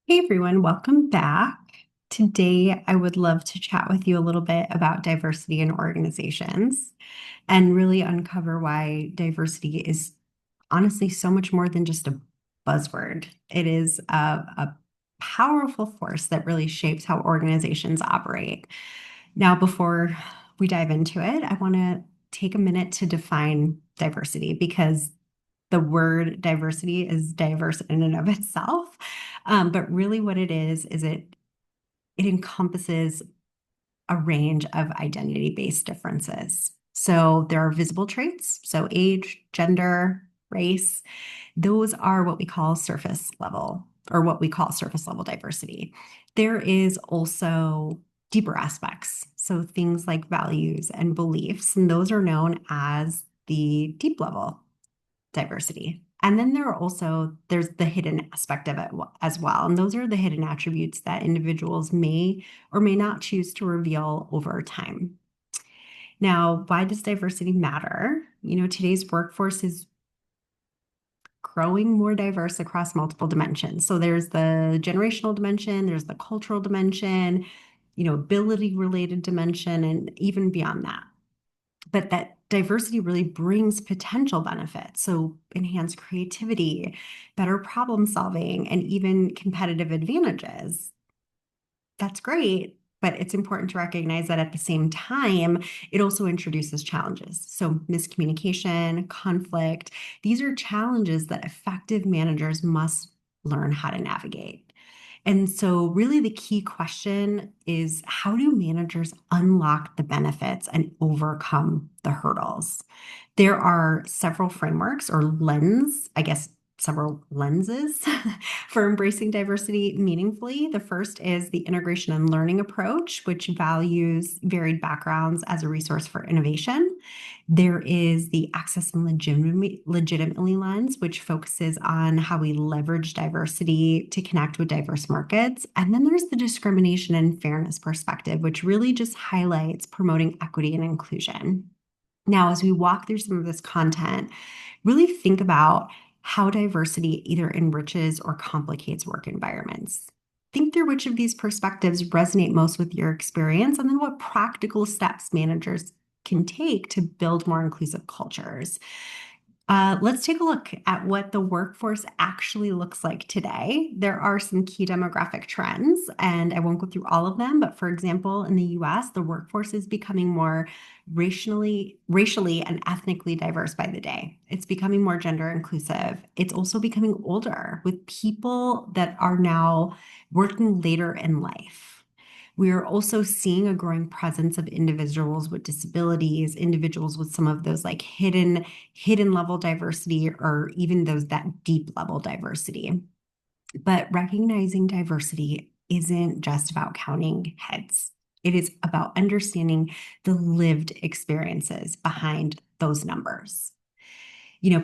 Hey everyone, welcome back. Today, I would love to chat with you a little bit about diversity in organizations and really uncover why diversity is honestly so much more than just a buzzword. It is a powerful force that really shapes how organizations operate. Now, before we dive into it, I want to take a minute to define diversity because the word diversity is diverse in and of itself. But really, what it is it encompasses a range of identity-based differences. So there are visible traits, so age, gender, race. Those are what we call surface level, or what we call surface level diversity. There is also deeper aspects, so things like values and beliefs, and those are known as the deep level diversity. And then there's the hidden aspect of it as well. And those are the hidden attributes that individuals may or may not choose to reveal over time. Now, why does diversity matter? Today's workforce is growing more diverse across multiple dimensions. So there's the generational dimension, there's the cultural dimension, ability related dimension, and even beyond that. But that diversity really brings potential benefits. So enhanced creativity, better problem solving, and even competitive advantages. That's great, but it's important to recognize that at the same time, it also introduces challenges. So miscommunication, conflict, these are challenges that effective managers must learn how to navigate. And so, really, the key question is how do managers unlock the benefits and overcome the hurdles? There are several frameworks or several lenses for embracing diversity meaningfully. The first is the integration and learning approach, which values varied backgrounds as a resource for innovation. There is the access and legitimately lens, which focuses on how we leverage diversity to connect with diverse markets. And then there's the discrimination and fairness perspective, which really just highlights promoting equity and inclusion. Now, as we walk through some of this content, really think about how diversity either enriches or complicates work environments. Think through which of these perspectives resonate most with your experience, and then what practical steps managers can take to build more inclusive cultures. Let's take a look at what the workforce actually looks like today. There are some key demographic trends, and I won't go through all of them, but for example, in the US, the workforce is becoming more racially and ethnically diverse by the day. It's becoming more gender inclusive. It's also becoming older with people that are now working later in life. We are also seeing a growing presence of individuals with disabilities, individuals with some of those like hidden level diversity, or even those that deep level diversity. But recognizing diversity isn't just about counting heads. It is about understanding the lived experiences behind those numbers.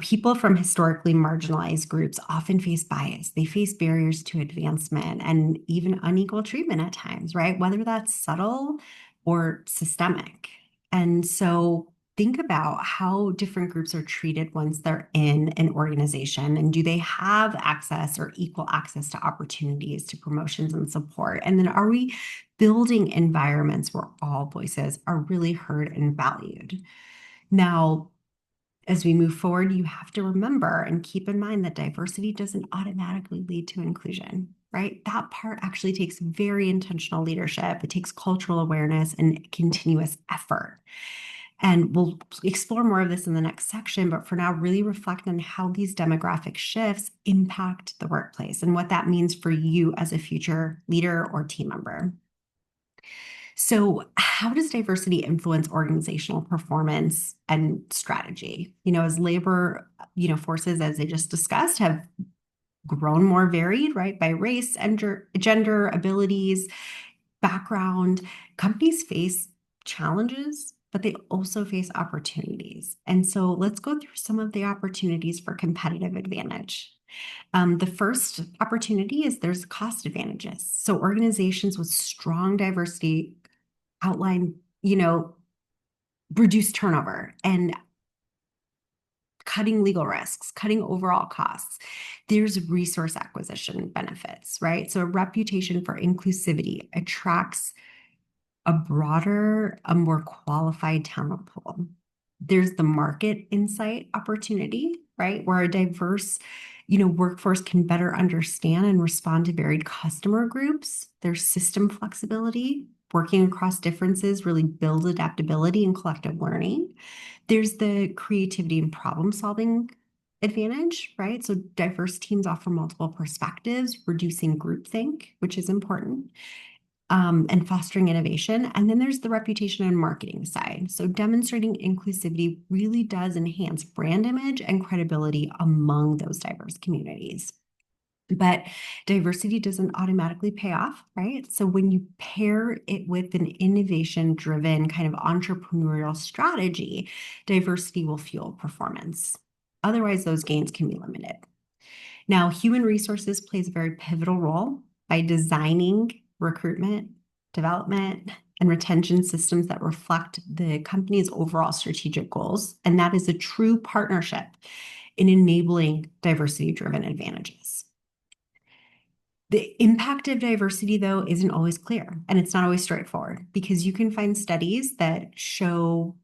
People from historically marginalized groups often face bias. They face barriers to advancement and even unequal treatment at times, right? Whether that's subtle or systemic. And so think about how different groups are treated once they're in an organization, and do they have access or equal access to opportunities, to promotions and support? And then are we building environments where all voices are really heard and valued? Now, as we move forward, you have to remember and keep in mind that diversity doesn't automatically lead to inclusion, right? That part actually takes very intentional leadership. It takes cultural awareness and continuous effort. And we'll explore more of this in the next section, but for now, really reflect on how these demographic shifts impact the workplace and what that means for you as a future leader or team member. So, how does diversity influence organizational performance and strategy? As labor, forces, as I just discussed, have grown more varied, right, by race, gender, abilities, background, companies face challenges, but they also face opportunities. And so, let's go through some of the opportunities for competitive advantage. The first opportunity is there's cost advantages. So organizations with strong diversity outline, reduce turnover and cutting legal risks, cutting overall costs. There's resource acquisition benefits, right? So a reputation for inclusivity attracts a broader, a more qualified talent pool. There's the market insight opportunity, right? Where a diverse, workforce can better understand and respond to varied customer groups. There's system flexibility. Working across differences really builds adaptability and collective learning. There's the creativity and problem solving advantage, right? So diverse teams offer multiple perspectives, reducing groupthink, which is important, and fostering innovation. And then there's the reputation and marketing side. So demonstrating inclusivity really does enhance brand image and credibility among those diverse communities. But diversity doesn't automatically pay off, right? So when you pair it with an innovation-driven kind of entrepreneurial strategy, diversity will fuel performance. Otherwise, those gains can be limited. Now, human resources plays a very pivotal role by designing recruitment, development, and retention systems that reflect the company's overall strategic goals. And that is a true partnership in enabling diversity-driven advantages. The impact of diversity, though, isn't always clear, and it's not always straightforward, because you can find studies that show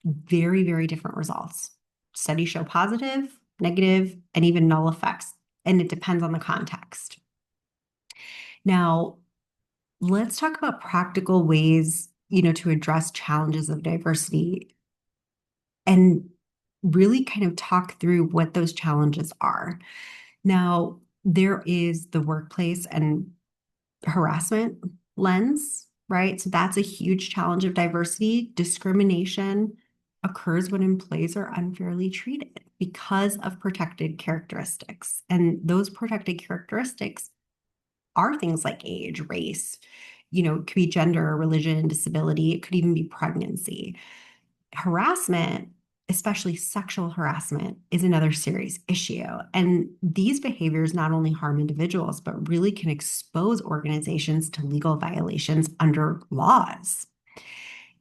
very, very different results. Studies show positive, negative, and even null effects, and it depends on the context. Now, let's talk about practical ways, to address challenges of diversity and really kind of talk through what those challenges are. Now, there is the workplace and harassment lens, right? So that's a huge challenge of diversity. Discrimination occurs when employees are unfairly treated because of protected characteristics. And those protected characteristics are things like age, race, it could be gender, religion, disability, it could even be pregnancy. Harassment, especially sexual harassment, is another serious issue. And these behaviors not only harm individuals, but really can expose organizations to legal violations under laws.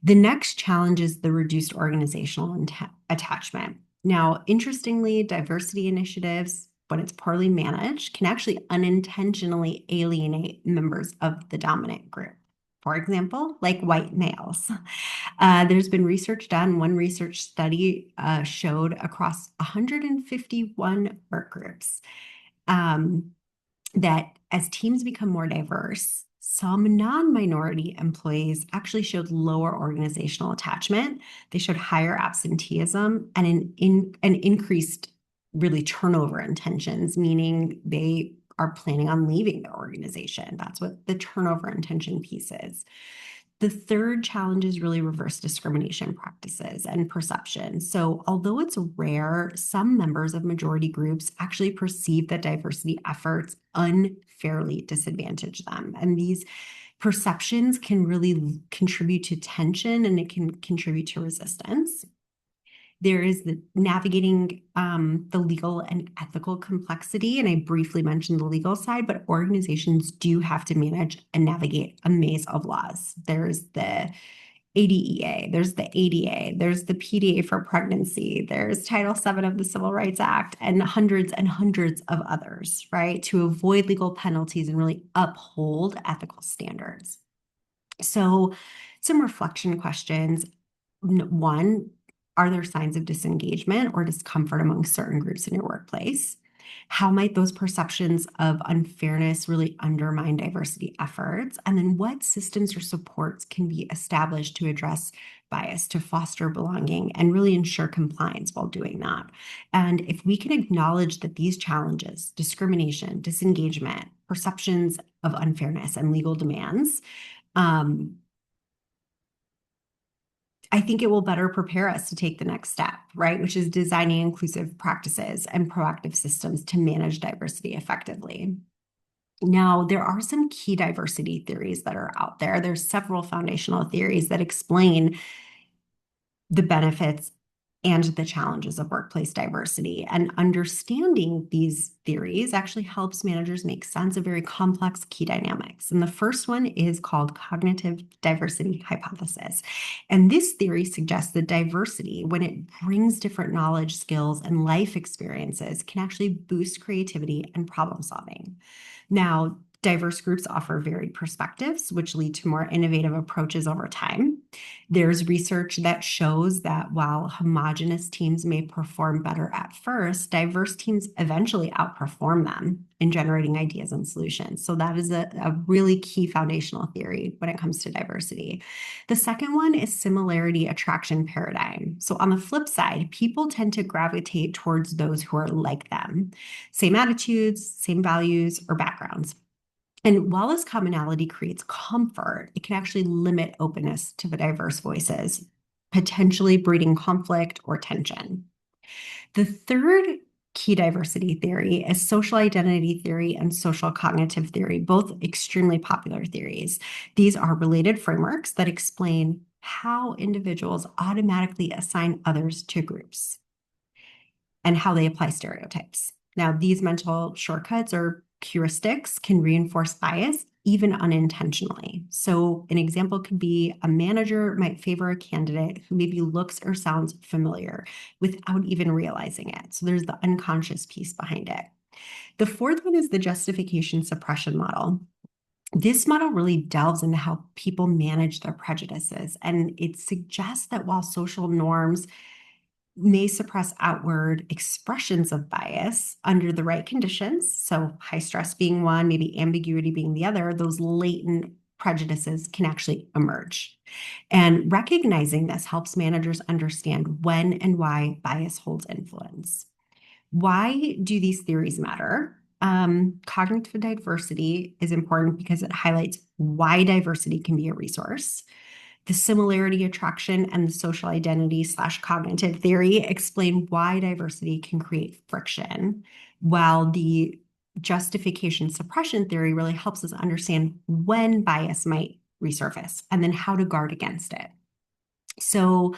The next challenge is the reduced organizational attachment. Now, interestingly, diversity initiatives, when it's poorly managed, can actually unintentionally alienate members of the dominant group. For example, like white males. There's been research done. One research study showed across 151 work groups that as teams become more diverse, some non-minority employees actually showed lower organizational attachment. They showed higher absenteeism and an increased really turnover intentions, meaning they are planning on leaving the organization. That's what the turnover intention piece is. The third challenge is really reverse discrimination practices and perception. So although it's rare, some members of majority groups actually perceive that diversity efforts unfairly disadvantage them. And these perceptions can really contribute to tension, and it can contribute to resistance. There is the navigating the legal and ethical complexity, and I briefly mentioned the legal side, but organizations do have to manage and navigate a maze of laws. There's the ADEA, there's the ADA, there's the PDA for pregnancy, there's Title VII of the Civil Rights Act, and hundreds of others, right, to avoid legal penalties and really uphold ethical standards. So some reflection questions. One, are there signs of disengagement or discomfort among certain groups in your workplace? How might those perceptions of unfairness really undermine diversity efforts? And then what systems or supports can be established to address bias, to foster belonging, and really ensure compliance while doing that? And if we can acknowledge that these challenges, discrimination, disengagement, perceptions of unfairness, and legal demands, I think it will better prepare us to take the next step, right? Which is designing inclusive practices and proactive systems to manage diversity effectively. Now, there are some key diversity theories that are out there. There's several foundational theories that explain the benefits and the challenges of workplace diversity. And understanding these theories actually helps managers make sense of very complex key dynamics. And the first one is called cognitive diversity hypothesis. And this theory suggests that diversity, when it brings different knowledge, skills, and life experiences, can actually boost creativity and problem solving. Now, diverse groups offer varied perspectives, which lead to more innovative approaches over time. There's research that shows that while homogeneous teams may perform better at first, diverse teams eventually outperform them in generating ideas and solutions. So that is a really key foundational theory when it comes to diversity. The second one is similarity attraction paradigm. So on the flip side, people tend to gravitate towards those who are like them, same attitudes, same values, or backgrounds. And while this commonality creates comfort, it can actually limit openness to the diverse voices, potentially breeding conflict or tension. The third key diversity theory is social identity theory and social cognitive theory, both extremely popular theories. These are related frameworks that explain how individuals automatically assign others to groups and how they apply stereotypes. Now, these mental shortcuts or heuristics can reinforce bias even unintentionally. So, an example could be a manager might favor a candidate who maybe looks or sounds familiar without even realizing it. So, there's the unconscious piece behind it. The fourth one is the justification suppression model. This model really delves into how people manage their prejudices, and it suggests that while social norms may suppress outward expressions of bias under the right conditions. So, high stress being one, maybe ambiguity being the other, those latent prejudices can actually emerge. And recognizing this helps managers understand when and why bias holds influence. Why do these theories matter? Cognitive diversity is important because it highlights why diversity can be a resource. The similarity attraction and the social identity / cognitive theory explain why diversity can create friction, while the justification suppression theory really helps us understand when bias might resurface and then how to guard against it. So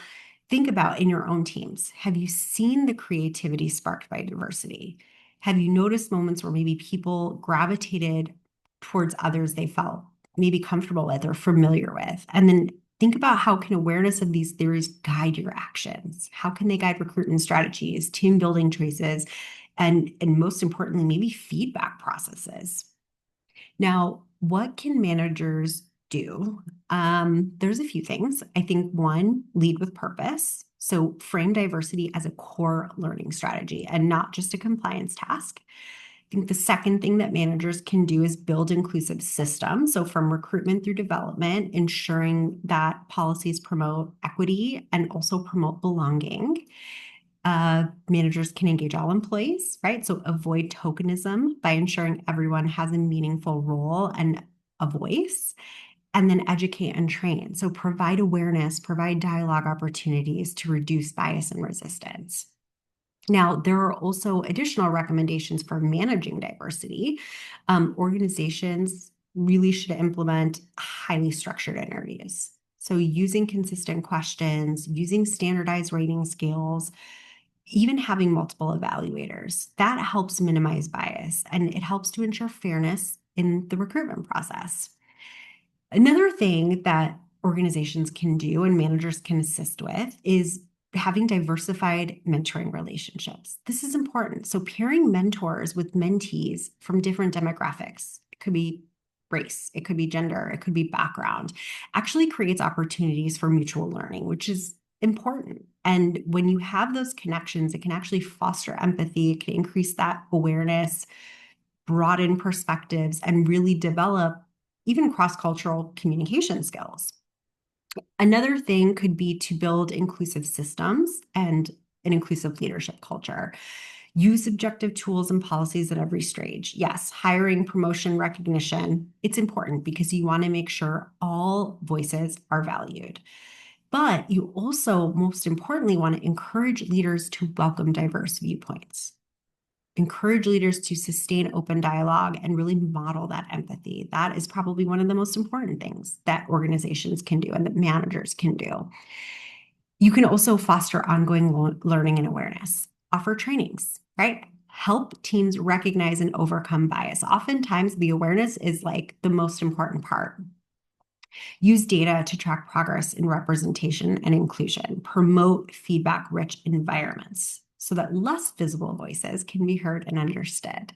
think about in your own teams, have you seen the creativity sparked by diversity? Have you noticed moments where maybe people gravitated towards others they felt maybe comfortable with or familiar with? And then think about how can awareness of these theories guide your actions? How can they guide recruitment strategies, team building choices, and most importantly, maybe feedback processes? Now, what can managers do? There's a few things. I think one, lead with purpose. So frame diversity as a core learning strategy and not just a compliance task. I think the second thing that managers can do is build inclusive systems. So from recruitment through development, ensuring that policies promote equity and also promote belonging. Managers can engage all employees, right? So avoid tokenism by ensuring everyone has a meaningful role and a voice, and then educate and train. So provide awareness, provide dialogue opportunities to reduce bias and resistance. Now, there are also additional recommendations for managing diversity. Organizations really should implement highly structured interviews. So using consistent questions, using standardized rating scales, even having multiple evaluators, that helps minimize bias and it helps to ensure fairness in the recruitment process. Another thing that organizations can do and managers can assist with is having diversified mentoring relationships. This is important. So pairing mentors with mentees from different demographics, it could be race, it could be gender, it could be background, actually creates opportunities for mutual learning, which is important. And when you have those connections, it can actually foster empathy, it can increase that awareness, broaden perspectives, and really develop even cross-cultural communication skills. Another thing could be to build inclusive systems and an inclusive leadership culture. Use objective tools and policies at every stage. Yes, hiring, promotion, recognition, it's important because you want to make sure all voices are valued. But you also, most importantly, want to encourage leaders to welcome diverse viewpoints. Encourage leaders to sustain open dialogue and really model that empathy. That is probably one of the most important things that organizations can do and that managers can do. You can also foster ongoing learning and awareness, offer trainings, right? Help teams recognize and overcome bias. Oftentimes, the awareness is like the most important part. Use data to track progress in representation and inclusion. Promote feedback-rich environments so that less visible voices can be heard and understood.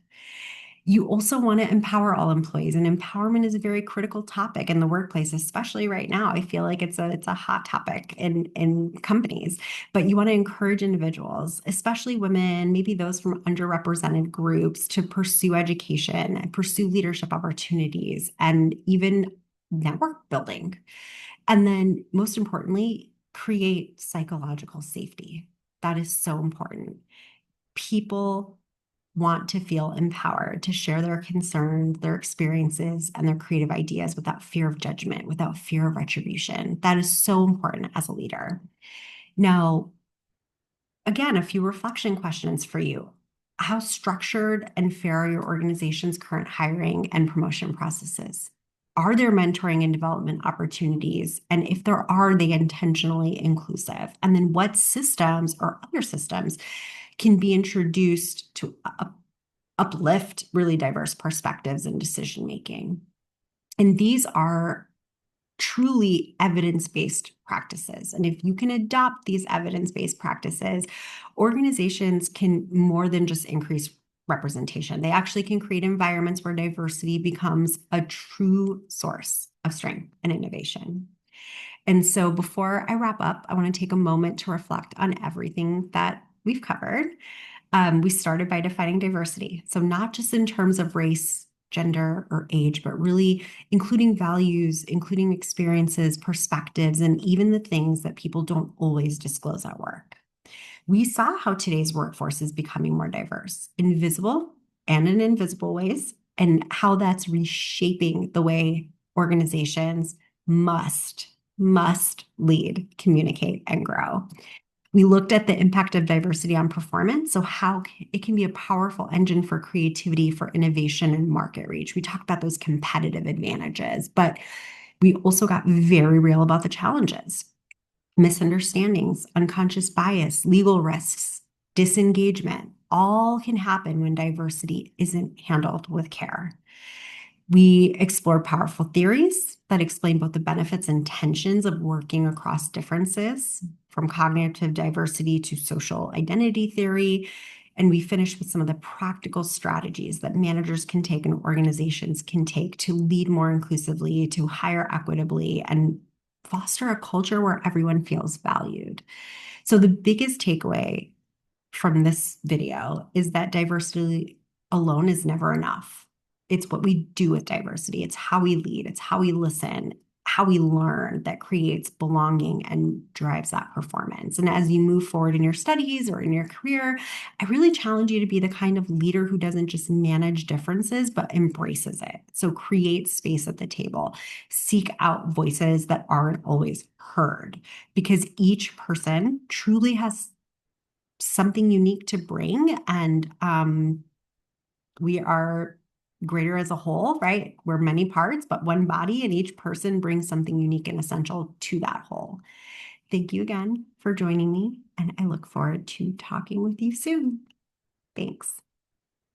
You also want to empower all employees, and empowerment is a very critical topic in the workplace, especially right now. I feel like it's a hot topic in companies, but you want to encourage individuals, especially women, maybe those from underrepresented groups, to pursue education and pursue leadership opportunities and even network building. And then, most importantly, create psychological safety. That is so important. People want to feel empowered to share their concerns, their experiences, and their creative ideas without fear of judgment, without fear of retribution. That is so important as a leader. Now, again, a few reflection questions for you. How structured and fair are your organization's current hiring and promotion processes? Are there mentoring and development opportunities? And if there are they intentionally inclusive? And then what systems or other systems can be introduced to uplift really diverse perspectives in decision making? And these are truly evidence-based practices. And if you can adopt these evidence-based practices, organizations can more than just increase representation. They actually can create environments where diversity becomes a true source of strength and innovation. And so before I wrap up, I want to take a moment to reflect on everything that we've covered. We started by defining diversity. So not just in terms of race, gender, or age, but really including values, including experiences, perspectives, and even the things that people don't always disclose at work. We saw how today's workforce is becoming more diverse, in visible and in invisible ways, and how that's reshaping the way organizations must lead, communicate, and grow. We looked at the impact of diversity on performance, so how it can be a powerful engine for creativity, for innovation, and market reach. We talked about those competitive advantages, but we also got very real about the challenges: misunderstandings, unconscious bias, legal risks, disengagement. All can happen when diversity isn't handled with care. We explore powerful theories that explain both the benefits and tensions of working across differences, from cognitive diversity to social identity theory. And we finish with some of the practical strategies that managers can take and organizations can take to lead more inclusively, to hire equitably, and foster a culture where everyone feels valued. So the biggest takeaway from this video is that diversity alone is never enough. It's what we do with diversity. It's how we lead. It's how we listen, how we learn that creates belonging and drives that performance. And as you move forward in your studies or in your career, I really challenge you to be the kind of leader who doesn't just manage differences, but embraces it. So create space at the table. Seek out voices that aren't always heard, because each person truly has something unique to bring. And we are greater as a whole, right? We're many parts, but one body, and each person brings something unique and essential to that whole. Thank you again for joining me, and I look forward to talking with you soon. Thanks.